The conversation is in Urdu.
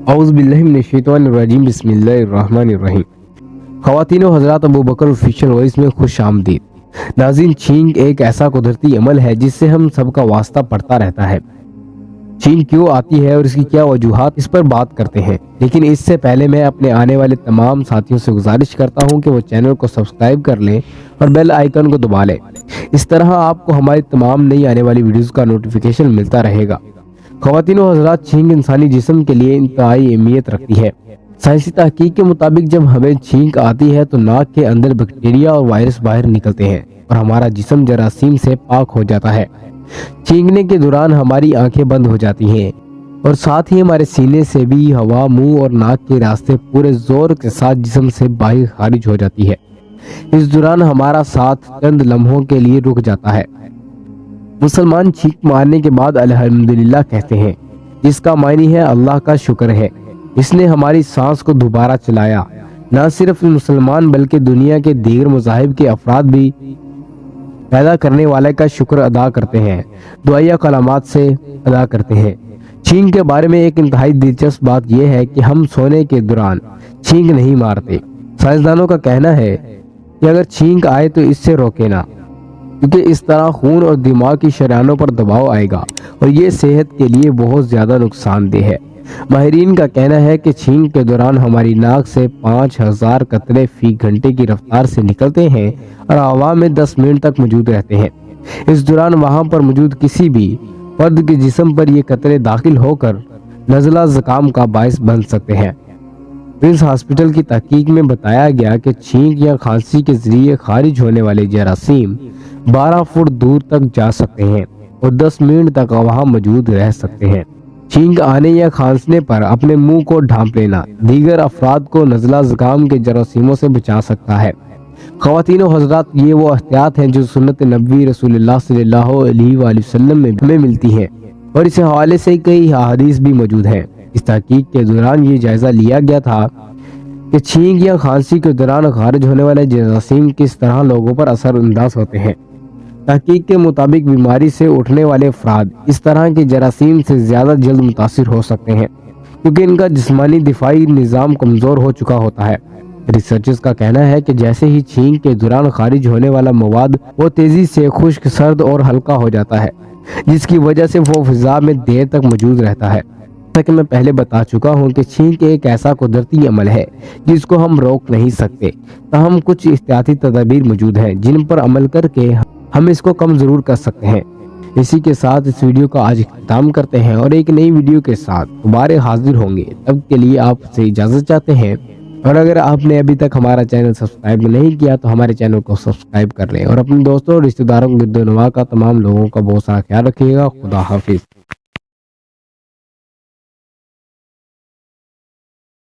اعوذ باللہ من الشیطان الرجیم، بسم اللہ الرحمن الرحیم۔ خواتین و حضرات، ابو بکر آفیشیل وائس میں خوش آمدید۔ ناظرین، چھینک ایک ایسا قدرتی عمل ہے جس سے ہم سب کا واسطہ پڑتا رہتا ہے۔ چھینک کیوں آتی ہے اور اس کی کیا وجوہات، اس پر بات کرتے ہیں، لیکن اس سے پہلے میں اپنے آنے والے تمام ساتھیوں سے گزارش کرتا ہوں کہ وہ چینل کو سبسکرائب کر لیں اور بیل آئیکن کو دبا لیں۔ اس طرح آپ کو ہماری تمام نئی آنے والی ویڈیوز کا نوٹیفیکیشن ملتا رہے گا۔ خواتین و حضرات، چھینک انسانی جسم کے لیے انتہائی اہمیت رکھتی ہے۔ سائنسی تحقیق کے مطابق جب ہمیں چھینک آتی ہے تو ناک کے اندر بیکٹیریا اور وائرس باہر نکلتے ہیں اور ہمارا جسم جراثیم سے پاک ہو جاتا ہے۔ چھینکنے کے دوران ہماری آنکھیں بند ہو جاتی ہیں اور ساتھ ہی ہمارے سینے سے بھی ہوا منہ اور ناک کے راستے پورے زور کے ساتھ جسم سے باہر خارج ہو جاتی ہے۔ اس دوران ہمارا ساتھ چند لمحوں کے لیے رک جاتا ہے۔ مسلمان چھینک مارنے کے بعد الحمدللہ کہتے ہیں، جس کا معنی ہے اللہ کا شکر ہے، اس نے ہماری سانس کو دوبارہ چلایا۔ نہ صرف مسلمان بلکہ دنیا کے دیگر مذاہب کے افراد بھی پیدا کرنے والے کا شکر ادا کرتے ہیں، دعائیہ کلمات سے ادا کرتے ہیں۔ چھینک کے بارے میں ایک انتہائی دلچسپ بات یہ ہے کہ ہم سونے کے دوران چھینک نہیں مارتے۔ سائنسدانوں کا کہنا ہے کہ اگر چھینک آئے تو اس سے روکے نہ، کیونکہ اس طرح خون اور دماغ کی شریانوں پر دباؤ آئے گا اور یہ صحت کے لیے بہت زیادہ نقصان دہ ہے۔ ماہرین کا کہنا ہے کہ چھینک کے دوران ہماری ناک سے 5000 قطرے فی گھنٹے کی رفتار سے نکلتے ہیں اور ہوا میں 10 منٹ تک موجود رہتے ہیں۔ اس دوران وہاں پر موجود کسی بھی فرد کے جسم پر یہ قطرے داخل ہو کر نزلہ زکام کا باعث بن سکتے ہیں۔ پرنس ہاسپٹل کی تحقیق میں بتایا گیا کہ چھینک یا کھانسی کے ذریعے خارج ہونے والے جراثیم 12 فٹ دور تک جا سکتے ہیں اور 10 منٹ تک وہاں موجود رہ سکتے ہیں۔ چھینک آنے یا کھانسنے پر اپنے منہ کو ڈھانپ لینا دیگر افراد کو نزلہ زکام کے جراثیموں سے بچا سکتا ہے۔ خواتین و حضرات، یہ وہ احتیاط ہیں جو سنت نبوی رسول اللہ صلی اللہ علیہ وآلہ وسلم میں ہمیں ملتی ہیں اور اس حوالے سے کئی احادیث بھی موجود ہیں۔ اس تحقیق کے دوران یہ جائزہ لیا گیا تھا کہ چھینک یا کھانسی کے دوران خارج ہونے والے جراثیم کس طرح لوگوں پر اثر انداز ہوتے ہیں۔ تحقیق کے مطابق بیماری سے اٹھنے والے افراد اس طرح کے جراثیم سے زیادہ جلد متاثر ہو سکتے ہیں کیونکہ ان کا جسمانی دفاعی نظام کمزور ہو چکا ہوتا ہے۔ ریسرچرز کا کہنا ہے کہ جیسے ہی چھینک کے دوران خارج ہونے والا مواد وہ تیزی سے خشک، سرد اور ہلکا ہو جاتا ہے، جس کی وجہ سے وہ فضا میں دیر تک موجود رہتا ہے۔ جیسا کہ میں پہلے بتا چکا ہوں کہ چھینک ایک ایسا قدرتی عمل ہے جس کو ہم روک نہیں سکتے، تاہم کچھ احتیاطی تدابیر موجود ہیں جن پر عمل کر کے ہم اس کو کم ضرور کر سکتے ہیں۔ اسی کے ساتھ اس ویڈیو کا آج اختتام کرتے ہیں اور ایک نئی ویڈیو کے ساتھ دوبارہ حاضر ہوں گے۔ تب کے لیے آپ سے اجازت چاہتے ہیں، اور اگر آپ نے ابھی تک ہمارا چینل سبسکرائب نہیں کیا تو ہمارے چینل کو سبسکرائب کر لیں اور اپنے دوستوں اور رشتہ داروں کو گرد و نواح کا تمام لوگوں کا بہت سارا خیال رکھیے گا۔ خدا حافظ۔